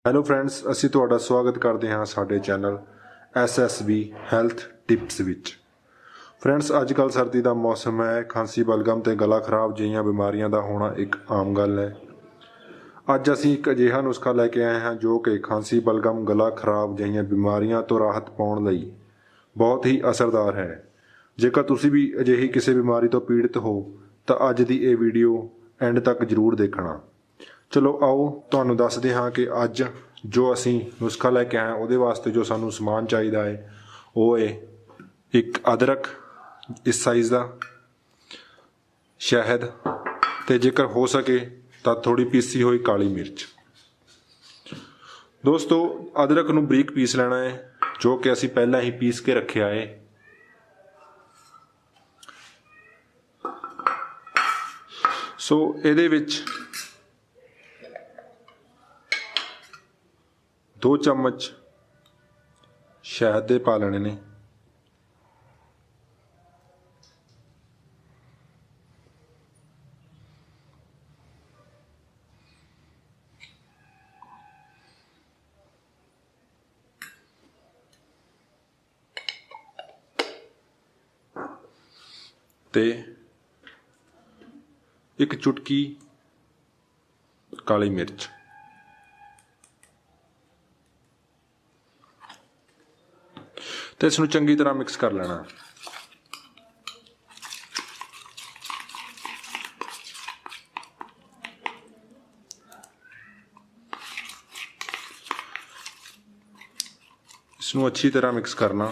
Hello friends, ਅਸੀਂ ਤੁਹਾਡਾ ਸਵਾਗਤ ਕਰਦੇ ਹਾਂ ਸਾਡੇ ਚੈਨਲ SSB ਹੈਲਥ ਟਿਪਸ ਵਿੱਚ। ਫਰੈਂਡਸ, ਅੱਜ ਕੱਲ੍ਹ ਸਰਦੀ ਦਾ ਮੌਸਮ ਹੈ। ਖਾਂਸੀ, ਬਲਗਮ ਤੇ ਗਲਾ ਖਰਾਬ ਜਿਹੀਆਂ ਬਿਮਾਰੀਆਂ ਦਾ ਹੋਣਾ ਇੱਕ ਆਮ ਗੱਲ ਹੈ। ਅੱਜ ਅਸੀਂ ਇੱਕ ਅਜਿਹਾ ਨੁਸਖਾ ਲੈ ਕੇ ਆਏ ਹਾਂ ਜੋ ਕਿ ਖਾਂਸੀ, ਬਲਗਮ, ਗਲਾ ਖਰਾਬ ਜਿਹੀਆਂ ਬਿਮਾਰੀਆਂ ਤੋਂ ਰਾਹਤ ਪਾਉਣ ਲਈ ਬਹੁਤ ਹੀ ਅਸਰਦਾਰ ਹੈ। ਜੇਕਰ ਤੁਸੀਂ ਵੀ ਅਜਿਹੀ ਕਿਸੇ ਬਿਮਾਰੀ ਤੋਂ ਪੀੜਤ ਹੋ ਤਾਂ ਅੱਜ ਦੀ ਇਹ ਵੀਡੀਓ ਐਂਡ ਤੱਕ ਜ਼ਰੂਰ ਦੇਖਣਾ। ਚਲੋ ਆਓ ਤੁਹਾਨੂੰ ਦੱਸਦੇ ਹਾਂ ਕਿ ਅੱਜ ਜੋ ਅਸੀਂ ਨੁਸਖਾ ਲੈ ਕੇ ਆਏ ਹਾਂ ਉਹਦੇ ਵਾਸਤੇ ਜੋ ਸਾਨੂੰ ਸਮਾਨ ਚਾਹੀਦਾ ਹੈ ਉਹ ਹੈ ਇੱਕ ਅਦਰਕ ਇਸ ਸਾਈਜ਼ ਦਾ, ਸ਼ਹਿਦ ਤੇ ਜੇਕਰ ਹੋ ਸਕੇ ਤਾਂ ਥੋੜੀ ਪੀਸੀ ਹੋਈ ਕਾਲੀ ਮਿਰਚ। ਦੋਸਤੋ, ਅਦਰਕ ਨੂੰ ਬਰੀਕ ਪੀਸ ਲੈਣਾ ਹੈ ਜੋ ਕਿ ਅਸੀਂ ਪਹਿਲਾਂ ਹੀ ਪੀਸ ਕੇ ਰੱਖਿਆ ਹੈ। ਸੋ ਇਹਦੇ ਵਿੱਚ 2 ਚਮਚ ਸ਼ਹਿਦ ਦੇ ਪਾ ਲੈਣੇ ਨੇ। ਤੇ ਇੱਕ ਚੁਟਕੀ ਕਾਲੀ ਮਿਰਚ। ਤੇ ਇਸ ਨੂੰ ਚੰਗੀ ਤਰ੍ਹਾਂ ਮਿਕਸ ਕਰ ਲੈਣਾ। ਇਸ ਨੂੰ ਅੱਛੀ ਤਰ੍ਹਾਂ ਮਿਕਸ ਕਰਨਾ।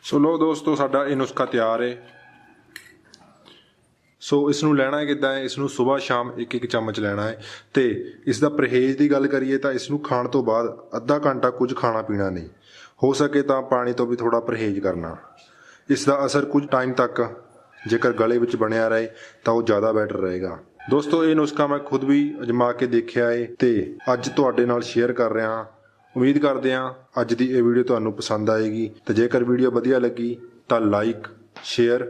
ਸੋ ਲੋ ਦੋਸਤੋ, ਸਾਡਾ ਇਹ ਨੁਸਖਾ ਤਿਆਰ ਹੈ। ਸੋ ਇਸ ਨੂੰ ਲੈਣਾ ਕਿੱਦਾਂ ਹੈ? ਇਸ ਨੂੰ ਸਵੇਰ ਸ਼ਾਮ ਇੱਕ ਚਮਚ ਲੈਣਾ ਹੈ। ਤੇ ਇਸ ਦਾ ਪਰਹੇਜ਼ ਦੀ ਗੱਲ ਕਰੀਏ ਤਾਂ ਇਸ ਨੂੰ ਖਾਣ ਤੋਂ ਬਾਅਦ ਅੱਧਾ ਘੰਟਾ ਕੁਝ ਖਾਣਾ ਪੀਣਾ ਨਹੀਂ। ਹੋ ਸਕੇ ਤਾਂ ਪਾਣੀ ਤੋਂ ਵੀ ਥੋੜਾ ਪਰਹੇਜ਼ ਕਰਨਾ। ਇਸ ਦਾ ਅਸਰ ਕੁਝ ਟਾਈਮ ਤੱਕ ਜੇਕਰ ਗਲੇ ਵਿੱਚ ਬਣਿਆ ਰਹੇ ਤਾਂ ਉਹ ਜ਼ਿਆਦਾ ਬੈਟਰ ਰਹੇਗਾ। ਦੋਸਤੋ, ਇਹ ਨੁਸਖਾ ਮੈਂ ਖੁਦ ਵੀ ਅਜਮਾ ਕੇ ਦੇਖਿਆ ਹੈ ਤੇ ਅੱਜ ਤੁਹਾਡੇ ਨਾਲ ਸ਼ੇਅਰ ਕਰ ਰਿਹਾ ਹਾਂ। ਉਮੀਦ ਕਰਦੇ ਹਾਂ ਅੱਜ ਦੀ ਇਹ ਵੀਡੀਓ ਤੁਹਾਨੂੰ ਪਸੰਦ ਆਏਗੀ। ਤੇ ਜੇਕਰ ਵੀਡੀਓ ਵਧੀਆ ਲੱਗੀ ਤਾਂ ਲਾਈਕ, ਸ਼ੇਅਰ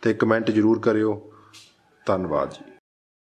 ਤੇ ਕਮੈਂਟ ਜ਼ਰੂਰ ਕਰਿਓ। ਧੰਨਵਾਦ ਜੀ।